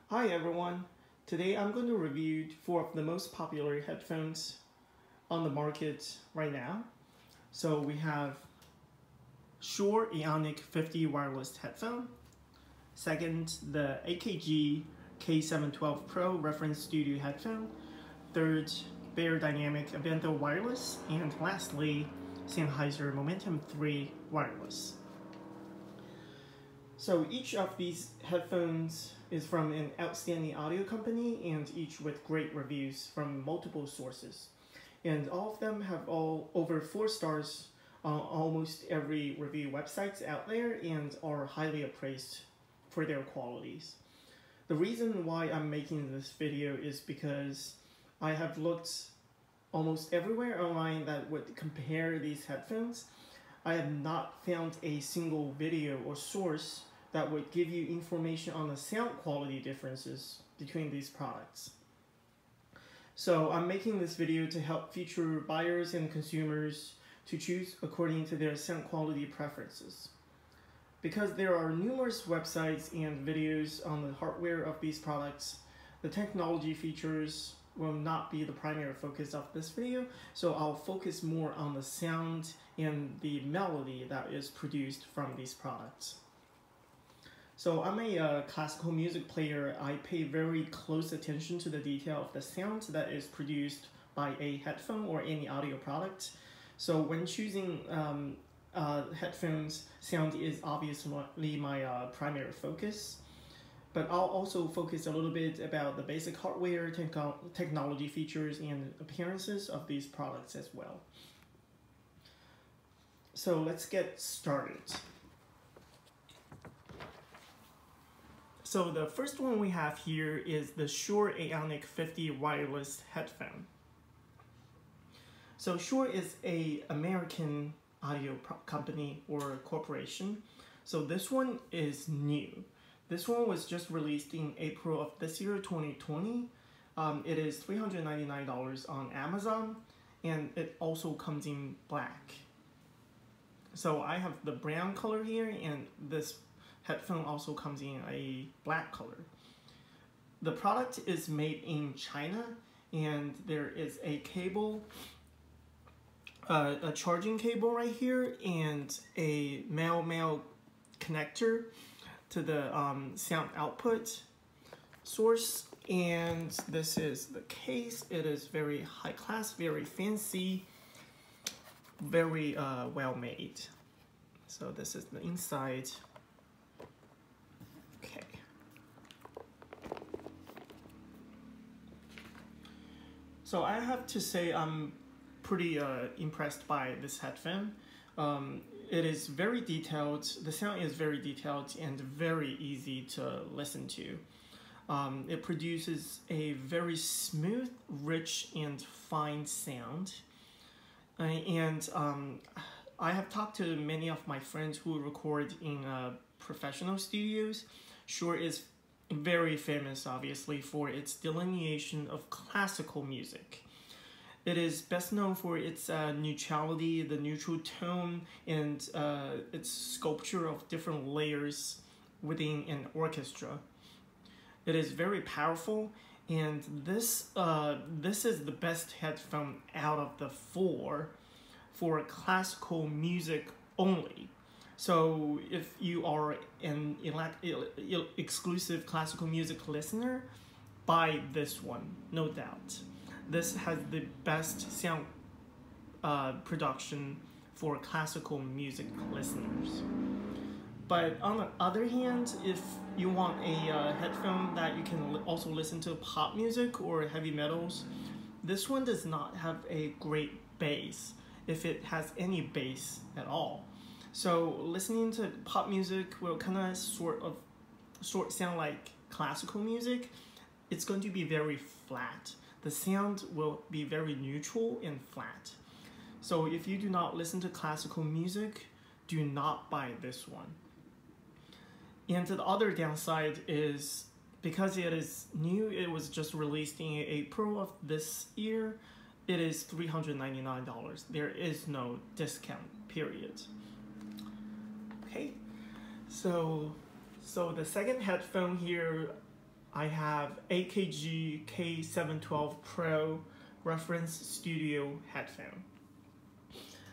Hi everyone, today I'm going to review 4 of the most popular headphones on the market right now. So we have SHURE AONIC 50 wireless headphone. Second, the AKG K712 Pro reference studio headphone. Third, BEYERDYNAMIC AVENTHO wireless. And lastly, SENNHEISER Momentum 3 wireless. So each of these headphones is from an outstanding audio company and each with great reviews from multiple sources. And all of them have over 4 stars on almost every review websites out there and are highly appraised for their qualities. The reason why I'm making this video is because I have looked almost everywhere online that would compare these headphones. I have not found a single video or source that would give you information on the sound quality differences between these products. So I'm making this video to help future buyers and consumers to choose according to their sound quality preferences. Because there are numerous websites and videos on the hardware of these products, the technology features will not be the primary focus of this video, so I'll focus more on the sound and the melody that is produced from these products. So I'm a classical music player. I pay very close attention to the detail of the sound that is produced by a headphone or any audio product. So when choosing headphones, sound is obviously my primary focus. But I'll also focus a little bit about the basic hardware, technology features, and appearances of these products as well. So let's get started. So the first one we have here is the SHURE AONIC 50 wireless headphone. So SHURE is an American audio company or corporation. So this one is new. This one was just released in April of this year, 2020. It is $399 on Amazon, and it also comes in black. So I have the brown color here, and this headphone also comes in a black color. The product is made in China, and there is a cable, a charging cable right here, and a male connector to the sound output source. And this is the case. It is very high class, very fancy, very well made. So this is the inside. Okay. So I have to say I'm pretty impressed by this headphone. It is very detailed. The sound is very detailed and very easy to listen to. It produces a very smooth, rich, and fine sound. I have talked to many of my friends who record in professional studios. SHURE is very famous, obviously, for its delineation of classical music. It is best known for its neutrality, the neutral tone, and its sculpture of different layers within an orchestra. It is very powerful, and this is the best headphone out of the 4 for classical music only. So if you are an exclusive classical music listener, buy this one, no doubt. This has the best sound production for classical music listeners. But on the other hand, if you want a headphone that you can also listen to pop music or heavy metals, this one does not have a great bass, if it has any bass at all. So listening to pop music will kind of sort sound like classical music. It's going to be very flat. The sound will be very neutral and flat. So if you do not listen to classical music, do not buy this one. And the other downside is because it is new, it was just released in April of this year, it is $399. There is no discount period. Okay, so the second headphone here I have AKG K712 Pro Reference Studio headphone.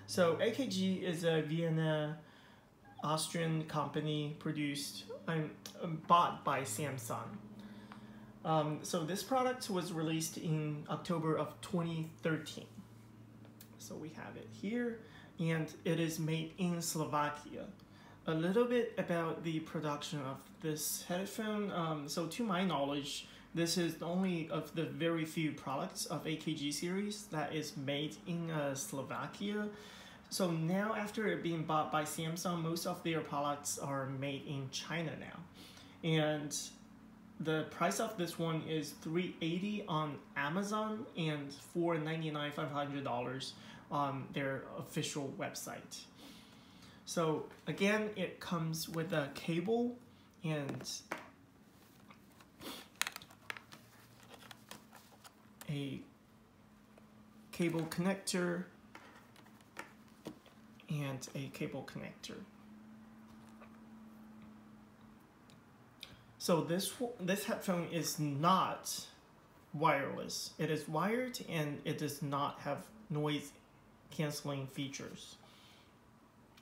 So AKG is a Vienna, Austrian company produced, bought by Samsung. So this product was released in October of 2013. So we have it here, and it is made in Slovakia. A little bit about the production of this headphone. So to my knowledge, this is only of the very few products of AKG series that is made in Slovakia. So now after it being bought by Samsung, most of their products are made in China now. And the price of this one is $380 on Amazon and $499, $500 on their official website. So again, it comes with a cable and a cable connector and a cable connector. So this headphone is not wireless. It is wired and it does not have noise canceling features.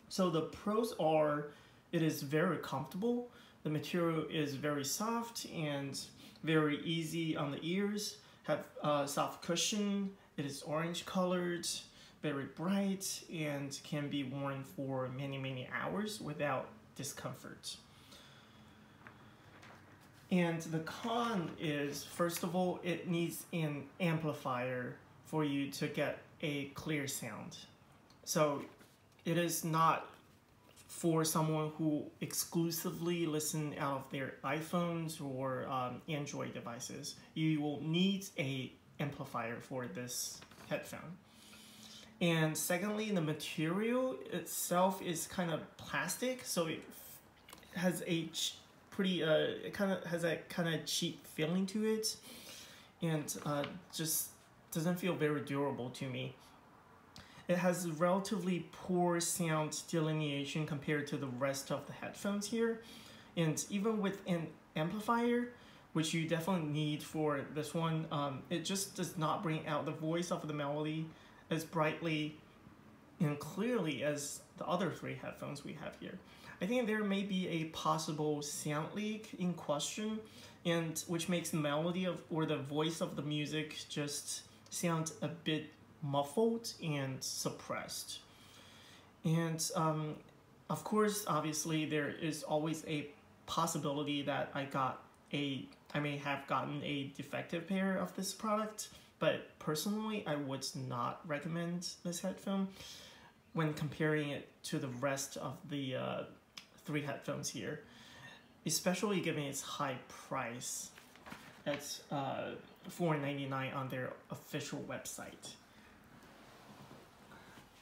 So the pros are, it is very comfortable. The material is very soft and very easy on the ears. Have soft cushion. It is orange colored, very bright, and can be worn for many hours without discomfort. And the con is, first of all, it needs an amplifier for you to get a clear sound. So it is not for someone who exclusively listen out of their iPhones or Android devices. You will need an amplifier for this headphone. And secondly, the material itself is kind of plastic, so it has a pretty it kind of has a kind of cheap feeling to it, and just doesn't feel very durable to me. It has relatively poor sound delineation compared to the rest of the headphones here, and even with an amplifier, which you definitely need for this one, it just does not bring out the voice of the melody as brightly and clearly as the other three headphones we have here. I think there may be a possible sound leak in question, and which makes the melody or the voice of the music just sound a bit muffled and suppressed. And of course, obviously, there is always a possibility that I may have gotten a defective pair of this product, but personally, I would not recommend this headphone when comparing it to the rest of the three headphones here, especially given its high price at $499 on their official website.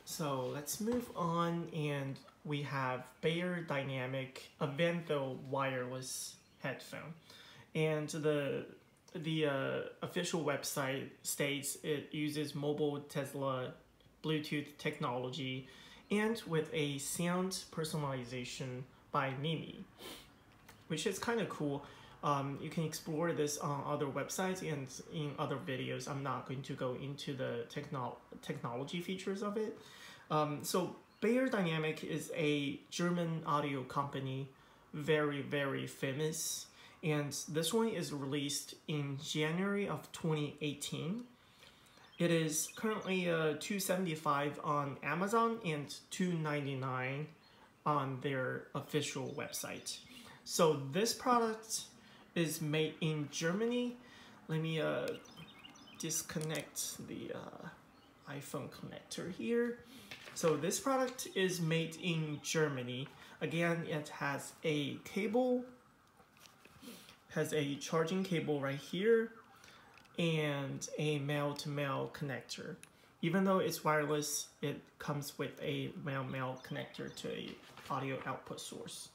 So let's move on, and we have BEYERDYNAMIC AVENTHO wireless headphone, and the official website states it uses mobile Tesla Bluetooth technology and with a sound personalization by Mimi, which is kind of cool. You can explore this on other websites and in other videos. I'm not going to go into the technology features of it. So BEYERDYNAMIC is a German audio company, very famous, and this one is released in January of 2018. It is currently $275 on Amazon and $299 on their official website. So this product is made in Germany. Let me disconnect the iPhone connector here. So this product is made in Germany. Again, it has a cable, has a charging cable right here, and a male-to-male connector. Even though it's wireless, it comes with a male-male connector to a audio output source.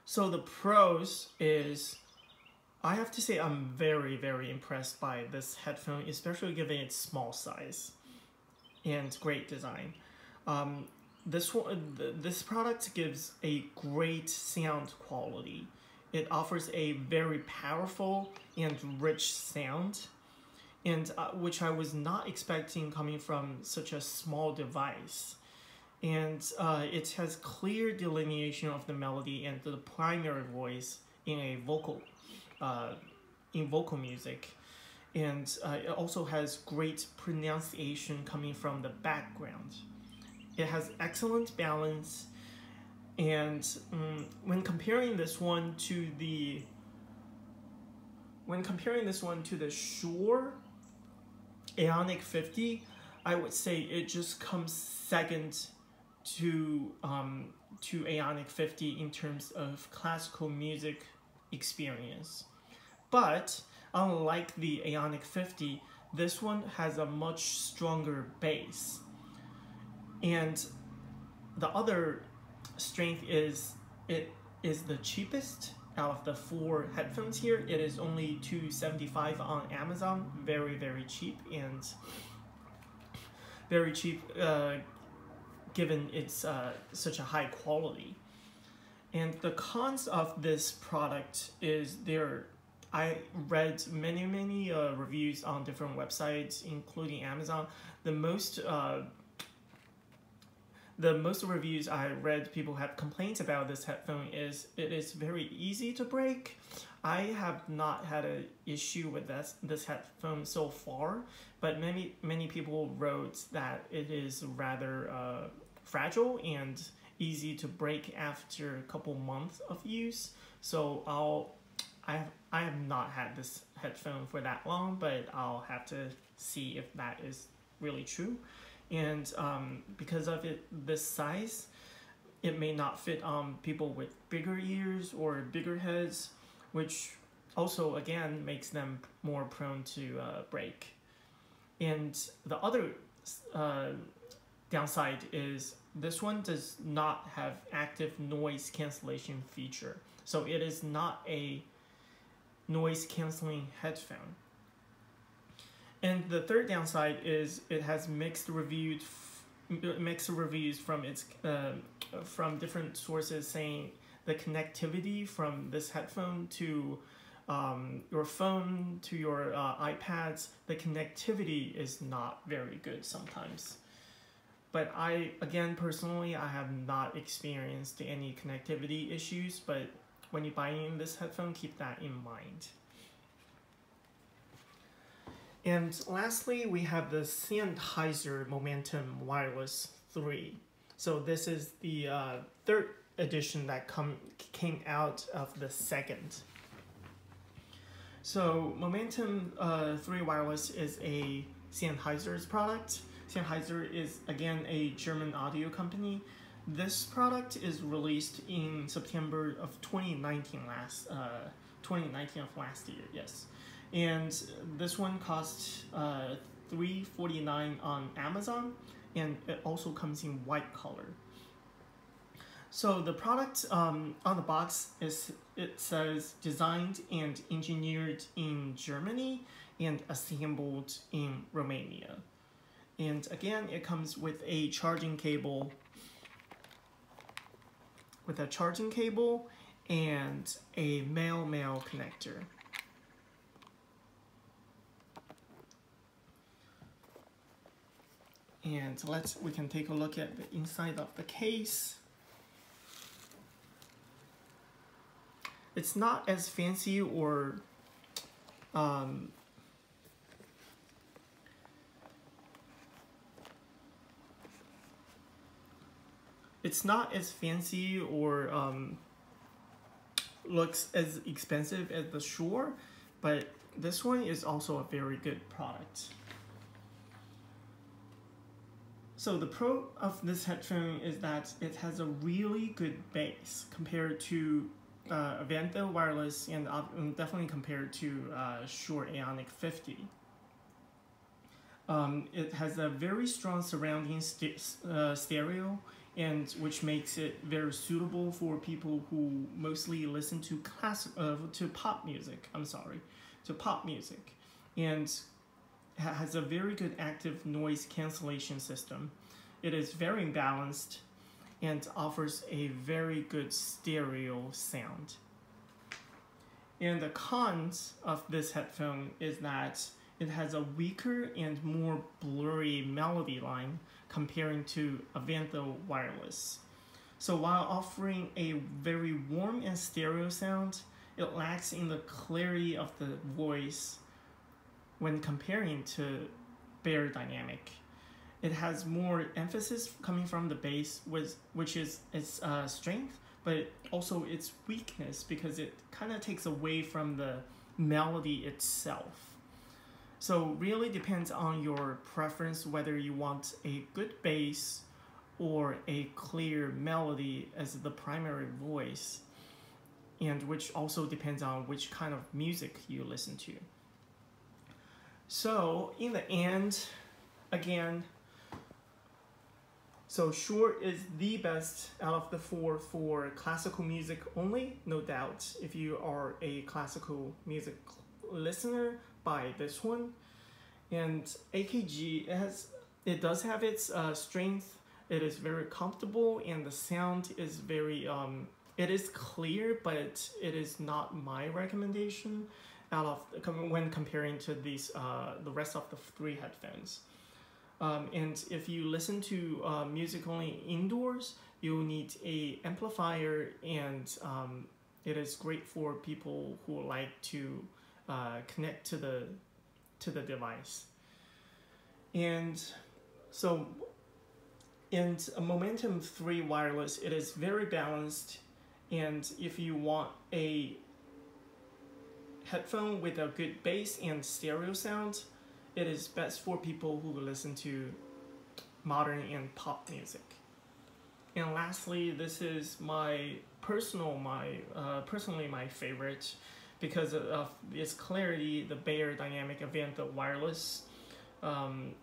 So the pros is, I have to say I'm very impressed by this headphone, especially given its small size and great design. This product gives a great sound quality, it offers a very powerful and rich sound, and which I was not expecting coming from such a small device. And it has clear delineation of the melody and the primary voice in a vocal music, and it also has great pronunciation coming from the background. It has excellent balance, and when comparing this one to the SHURE AONIC 50, I would say it just comes second to AONIC 50 in terms of classical music experience. But unlike the AONIC 50, this one has a much stronger bass. And the other strength is it is the cheapest out of the 4 headphones here. It is only $275 on Amazon, very, very cheap, and very cheap given it's such a high quality. And the cons of this product is I read many reviews on different websites, including Amazon. The most reviews I read, people have complaints about this headphone is it is very easy to break. I have not had an issue with this headphone so far, but many people wrote that it is rather fragile and easy to break after a couple months of use. So I have not had this headphone for that long, but I'll have to see if that is really true. And because of this size, it may not fit on people with bigger ears or bigger heads, which also again makes them more prone to break. And the other downside is this one does not have active noise cancellation feature, so it is not a noise canceling headphone. And the third downside is it has mixed reviews from from different sources saying the connectivity from this headphone to your phone, to your iPads, the connectivity is not very good sometimes. But personally, I have not experienced any connectivity issues, but when you're buying this headphone, keep that in mind. And lastly, we have the Sennheiser Momentum Wireless 3. So this is the third edition that came out of the second. So Momentum 3 Wireless is a Sennheiser's product. Sennheiser is again a German audio company. This product is released in September of 2019 of last year, yes. And this one costs $349 on Amazon, and it also comes in white color. So the product on the box it says designed and engineered in Germany and assembled in Romania. And again, it comes with a charging cable, and a male-male connector. And we can take a look at the inside of the case. It's not as fancy or looks as expensive as the SHURE, but this one is also a very good product. So the pro of this headphone is that it has a really good bass compared to AVENTHO wireless, and definitely compared to SHURE AONIC 50. It has a very strong surrounding stereo, and which makes it very suitable for people who mostly listen to pop music. And has a very good active noise cancellation system. It is very balanced and offers a very good stereo sound. And the cons of this headphone is that it has a weaker and more blurry melody line comparing to AVENTHO wireless. So while offering a very warm and stereo sound, it lacks in the clarity of the voice when comparing to BEYERDYNAMIC. It has more emphasis coming from the bass, which is its strength, but also its weakness because it kind of takes away from the melody itself. So really depends on your preference whether you want a good bass or a clear melody as the primary voice, and which also depends on which kind of music you listen to. So in the end, again, so SHURE is the best out of the four for classical music only, no doubt. If you are a classical music listener, buy this one. And AKG, it does have its strength. It is very comfortable, and the sound is very, it is clear, but it is not my recommendation out of when comparing to these the rest of the three headphones. And if you listen to music only indoors, you'll need a amplifier, and it is great for people who like to connect to the device. And so in a Momentum 3 wireless, it is very balanced, and if you want a headphone with a good bass and stereo sound, it is best for people who listen to modern and pop music. And lastly, this is personally my favorite because of its clarity, the BEYERDYNAMIC AVENTHO wireless.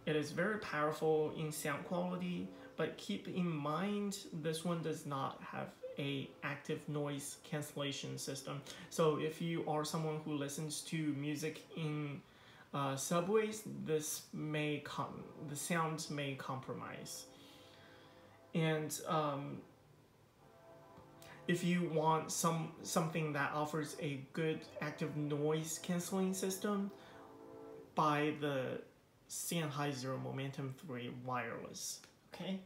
It is very powerful in sound quality, but keep in mind this one does not have a active noise cancellation system. So if you are someone who listens to music in subways, the sound may compromise. And if you want something that offers a good active noise canceling system, buy the Sennheiser Momentum 3 wireless. Okay,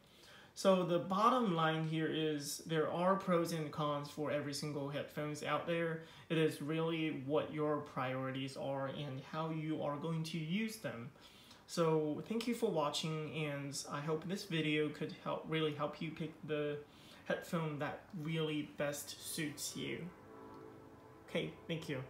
so the bottom line here is there are pros and cons for every single headphones out there. It is really what your priorities are and how you are going to use them. So thank you for watching, and I hope this video could really help you pick the headphone that really best suits you. Okay, thank you.